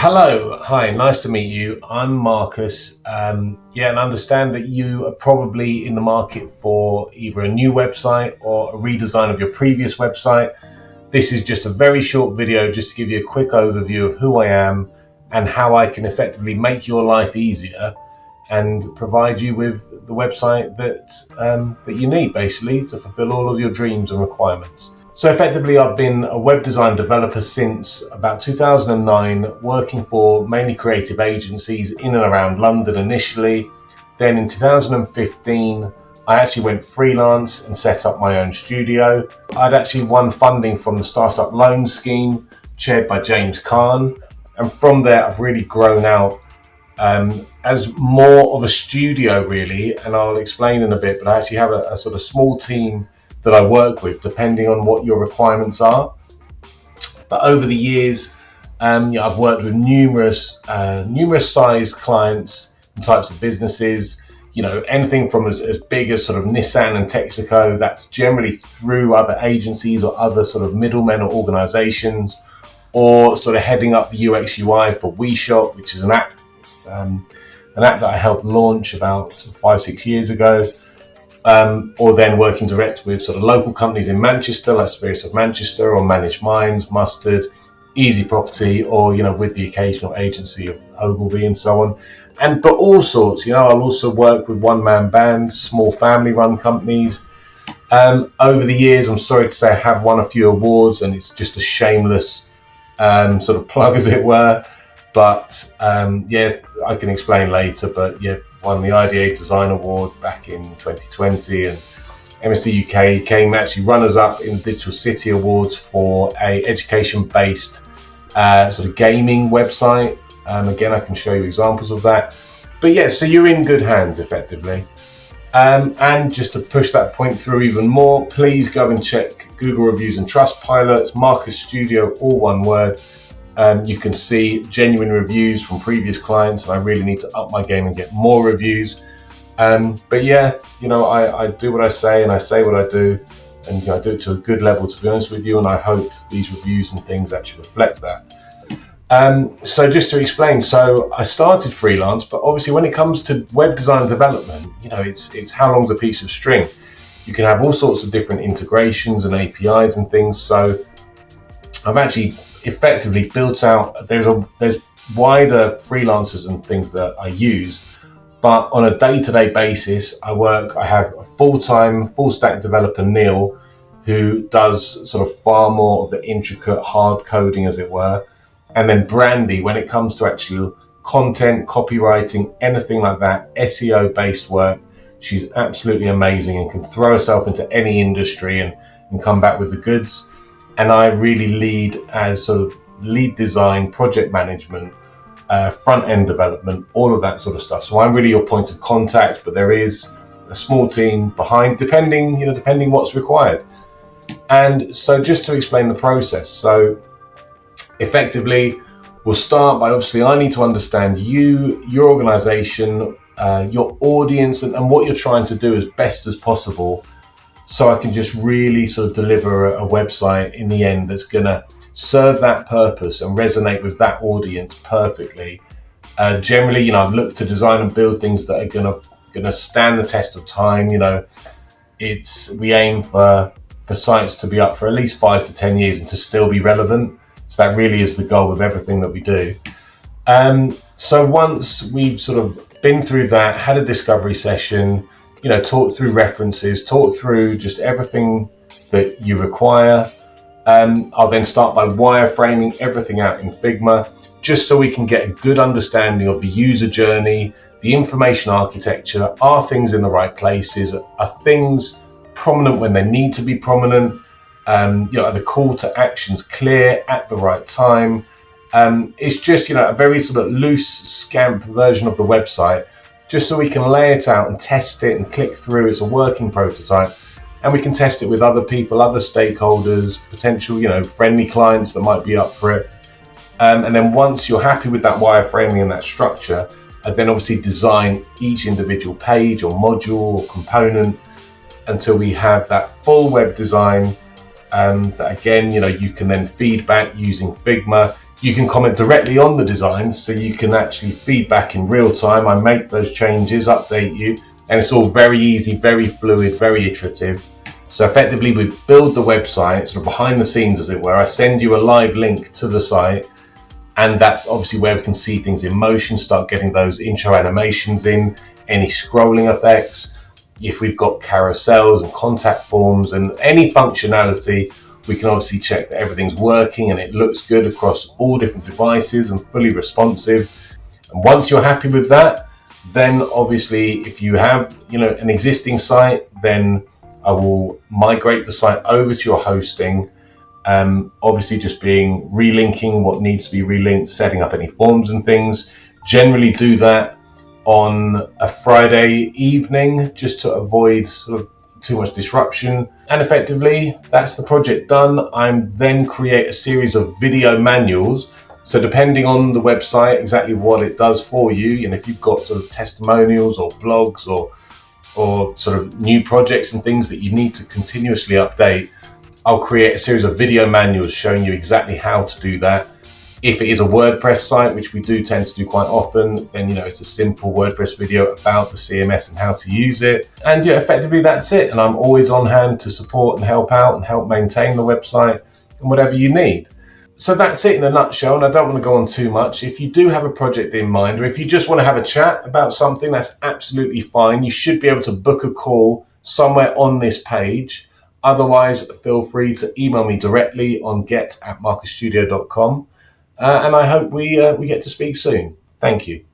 Hello, hi, nice to meet you. I'm Marcus. And I understand that you are probably in the market for either a new website or a redesign of your previous website. This is just a very short video just to give you a quick overview of who I am and how I can effectively make your life easier and provide you with the website that you need, basically, to fulfill all of your dreams and requirements. So effectively, I've been a web design developer since about 2009, working for mainly creative agencies in and around London initially. Then in 2015, I actually went freelance and set up my own studio. I'd actually won funding from the Startup Loan Scheme, chaired by James Kahn. And from there, I've really grown out as more of a studio, really. And I'll explain in a bit, but I actually have a sort of small team that I work with, depending on what your requirements are. But over the years, I've worked with numerous sized clients and types of businesses. Anything from as big as sort of Nissan and Texaco. That's generally through other agencies or other sort of middlemen or organisations, or sort of heading up the UX UI for WeShop, which is an app that I helped launch about 5-6 years ago. Or then working direct with sort of local companies in Manchester, like Spirits of Manchester, or Managed Minds, Mustard, Easy Property, or with the occasional agency of Ogilvy and so on. But all sorts. I'll also work with one-man bands, small family-run companies. Over the years, I'm sorry to say, I have won a few awards, and it's just a shameless sort of plug, as it were. But I can explain later. But won the IDA Design Award back in 2020, and MSD UK came actually runners-up in the Digital City Awards for a education-based sort of gaming website. Again, I can show you examples of that. But so you're in good hands, effectively. And just to push that point through even more, please go and check Google reviews and Trustpilot. Marcus Studio, all one word. You can see genuine reviews from previous clients, and I really need to up my game and get more reviews. I do what I say and I say what I do, and I do it to a good level, to be honest with you, and I hope these reviews and things actually reflect that. So just to explain, so I started freelance, but obviously when it comes to web design development, it's how long's a piece of string. You can have all sorts of different integrations and APIs and things. So I've actually effectively built out, there's wider freelancers and things that I use, but on a day-to-day basis, I have a full-time, full-stack developer, Neil, who does sort of far more of the intricate hard coding, as it were. And then Brandy, when it comes to actual content, copywriting, anything like that, SEO-based work, she's absolutely amazing and can throw herself into any industry and come back with the goods. And I really lead as sort of lead design, project management, front-end development, all of that sort of stuff. So I'm really your point of contact, but there is a small team behind, depending what's required. And so just to explain the process. So effectively, we'll start by, obviously, I need to understand you, your organization, your audience, and what you're trying to do as best as possible, so I can just really sort of deliver a website in the end that's going to serve that purpose and resonate with that audience perfectly. Generally, I've looked to design and build things that are going to stand the test of time. We aim for sites to be up for at least 5 to 10 years and to still be relevant. So that really is the goal with everything that we do. So once we've sort of been through that, had a discovery session, talk through references, talk through just everything that you require. I'll then start by wireframing everything out in Figma, just so we can get a good understanding of the user journey, the information architecture. Are things in the right places? Are things prominent when they need to be prominent? Are the call to actions clear at the right time? It's just, a very sort of loose, scamp version of the website, just so we can lay it out and test it and click through. It's a working prototype, and we can test it with other people, other stakeholders, potential, friendly clients that might be up for it. And then once you're happy with that wireframing and that structure, then obviously design each individual page or module or component until we have that full web design. That again, you can then feed back using Figma. You can comment directly on the designs, so you can actually feedback in real time. I make those changes, update you, and it's all very easy, very fluid, very iterative. So effectively we build the website sort of behind the scenes, as it were. I send you a live link to the site, and that's obviously where we can see things in motion, start getting those intro animations in, any scrolling effects. If we've got carousels and contact forms and any functionality, we can obviously check that everything's working and it looks good across all different devices and fully responsive. And once you're happy with that, then obviously if you have, an existing site, then I will migrate the site over to your hosting. Obviously just being relinking what needs to be relinked, setting up any forms and things. Generally do that on a Friday evening just to avoid sort of too much disruption. And effectively that's the project done. I'm then create a series of video manuals. So depending on the website, exactly what it does for you, and if you've got sort of testimonials or blogs or sort of new projects and things that you need to continuously update, I'll create a series of video manuals showing you exactly how to do that. If it is a WordPress site, which we do tend to do quite often, then it's a simple WordPress video about the CMS and how to use it. And effectively that's it. And I'm always on hand to support and help out and help maintain the website and whatever you need. So that's it in a nutshell, and I don't want to go on too much. If you do have a project in mind, or if you just want to have a chat about something, that's absolutely fine. You should be able to book a call somewhere on this page. Otherwise, feel free to email me directly on get@marcusstudio.com. And I hope we get to speak soon. Thank you.